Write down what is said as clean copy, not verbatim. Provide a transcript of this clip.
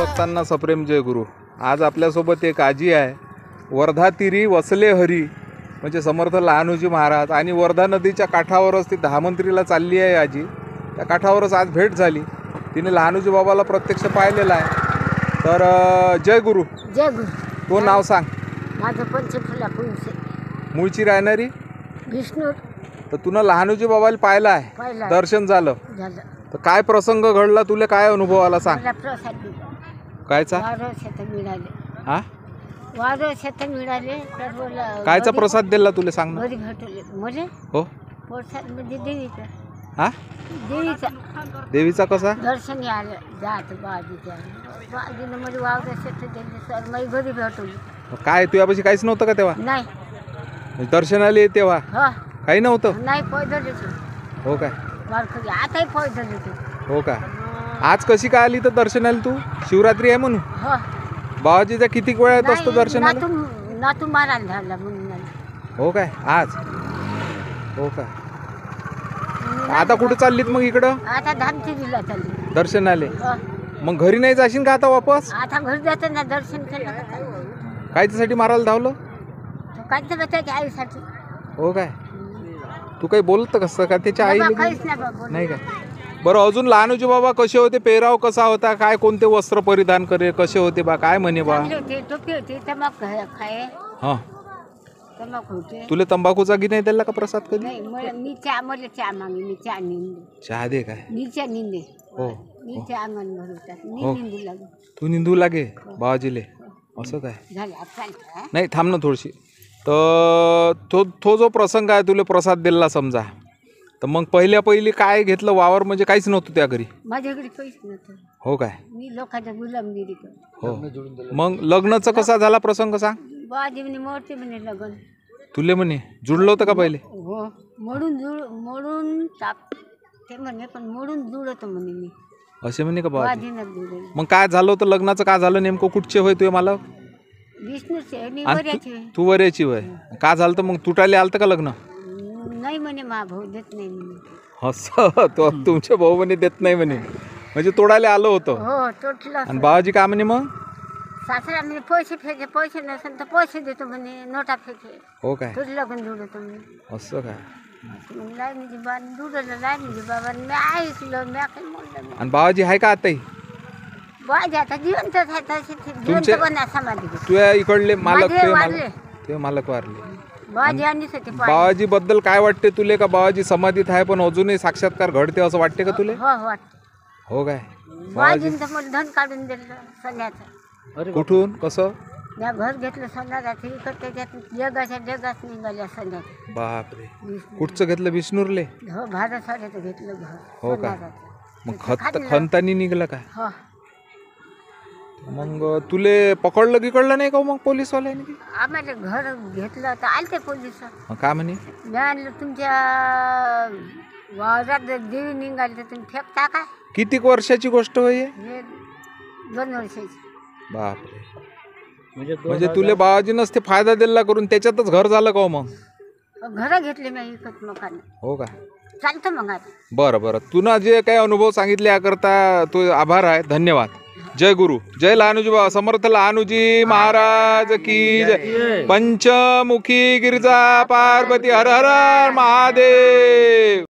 भक्तांना सप्रेम जय गुरु. आज आपल्यासोबत एक आजी आहे. वर्धा तिरी वसले हरी म्हणजे समर्थ लहानूजी महाराज आणि वर्धा नदीच्या काठावरच ती धामंत्रीला चालली आहे आजी. त्या काठावरच आज भेट झाली. तिने लहानूजी बाबाला प्रत्यक्ष पाहिलेला आहे. तर जय गुरु. जय गुरु. तो नाव सांग. माझं पंचफुला पुंसे. मूळची राहणारी विष्णू. तर तुला लहानूजी बाबाला पाहिलं आहे, दर्शन झालं. तर काय प्रसंग घडला, तुला काय अनुभव आला सांग. प्रसाद कायचा मिळाले. हा वारं मिळाले. कायचा प्रसाद दिला तुला सांग ना. घरी भेटले म्हणजे हो प्रसाद म्हणजे देवीचा. हा देवीचा. देवीचा कसा दर्शन आलं जात बाजीनं म्हणजे वावर शेत दिले सर मग घरी भेटवली. काय तुझ्यापाशी काहीच नव्हतं का तेव्हा? नाही. दर्शनाला तेव्हा हो काही नव्हतं. नाही पैदल येतो. हो काय? वारकरी आताही पैदल येतो. हो का? आज कशी काय आली तर दर्शनाला तू? शिवरात्री आहे म्हणून. हो बाबाजीचा किती वेळ येत असतो दर्शनाला? नातू मारायला झाला म्हणून. हो काय? आज हो का? आता कुठे चाललीत मग इकडं? आता धामतिरीला चालली दर्शनाला. मग घरी नाही जाशील का आता वापस? आता घरी जातं ना दर्शन केलं. कायच्यासाठी मारायला धावलं? काय तर त्याच्या आईसाठी. हो काय? तू काही बोलत कसं का त्याच्या आई? काहीच नाही काय? बरं अजून लहानूजी बाबा कसे होते? पेहराव कसा होता? काय कोणते वस्त्र परिधान करे? कसे होते बा? काय म्हणे बा? टोपी होती. तंबाखू खाय. हा तंबाखू होते. तुला तंबाखूचा की नाही दिला का प्रसाद कधी? नाही मी चहा मागे मी चहा निंदे. चहा दे काय? मी चहा निंदे. हो मी चहा अंगण भरवतात. मी निंदू लागू. तू निंदू लागे बाबाजीले असं काय? झालं नाही थांब ना थोडीशी. तर तो जो प्रसंग आहे तुला प्रसाद दिला समजा, तर मग पहिली काय घेतलं? वावर म्हणजे काहीच नव्हतं त्या घरी? माझ्याकडे पैसे नव्हतं. हो काय? मी लोकांच्या गुलामगिरी करतो. हो मग लग्नाचा कसा झाला प्रसंग सांग. बाजी म्हणे मोडते म्हणे लग्न. तुले म्हणे जुळलं होतं का पहिले? हो मोडून टाक ते म्हणे पण मोडून जुळत म्हणे मी असे म्हणे का बाबाजी? बाजीनं जुळले. मग काय झालं होतं लग्नाचं? काय झालं नेमकं? कुठचे होय तुझे मला? विष्णूचे मी आणि बऱ्याचे. तू वऱ्याची वय का झालं तर मग तुटायला आलतं का लग्न? नाही म्हणे मा भाऊ देत नाही म्हणे. असं तो तुमचे भाऊ म्हणे देत नाही म्हणे, म्हणजे तोडायला आलं होतं. हो तोटलं. आणि बाबाजी काय म्हणे मग? सासरा म्हणे पैसे फेके. पैसे नसेल तर पैसे देतो म्हणे. नोटा फेके. हो काय? तुझं लग्न जुळतो म्हणे. असं काय? लाईनीची बा जुळलं. लाईनीची बाबा मी ऐकलं. मी काही म्हणलं. आणि बाबाजी आहे का आताही? बाजी आता जिवंत आहे तशी तुमचे समाधी. तुझ्या इकडले मालक वारले. ते मालक वारले. बाजी आणि बाबाजी बद्दल काय वाटते तुले? का बाबाजी समाधीत आहे पण अजूनही साक्षात्कार घडते असं वाटते का तुले? हो वाटते. हो काय? बाजीनं तर मला धन काढून दिलं सोन्याचं. कुठून कसं? या घर घेतलं सोन्याचं. इकडं त्याच्यात जगात निघाल्या सोन्याचं. बापरे. कुठचं घेतलं? विष्णूरले? हो भारत सोन्याचं घेतलं घर. हो का? मग खंतानी निघलं काय? हो. मग तुले पकडलं गिकडलं नाही का मग पोलीसवाल्याने? आम्हाला घर घेतलं तर आलते पोलिस. काय म्हणे? मी आणलं तुमच्या वावरात देवी निघाली तर तुम्ही फेकता का? किती वर्षाची गोष्ट होय? हे 2 वर्षाची. बापरे. म्हणजे तुले बाबाजीनंच ते फायदा दिला करून त्याच्यातच घर झालं का मग? घर घेतले मी इकत मकान. हो का? चालतं मग आता. बरं तुला जे काही अनुभव सांगितले याकरता तो आभार आहे. धन्यवाद. जय गुरु. जय लहानूजी बाबा. समर्थ लहानूजी महाराज की जय. पंचमुखी गिरिजा पार्वती हर हर महादेव.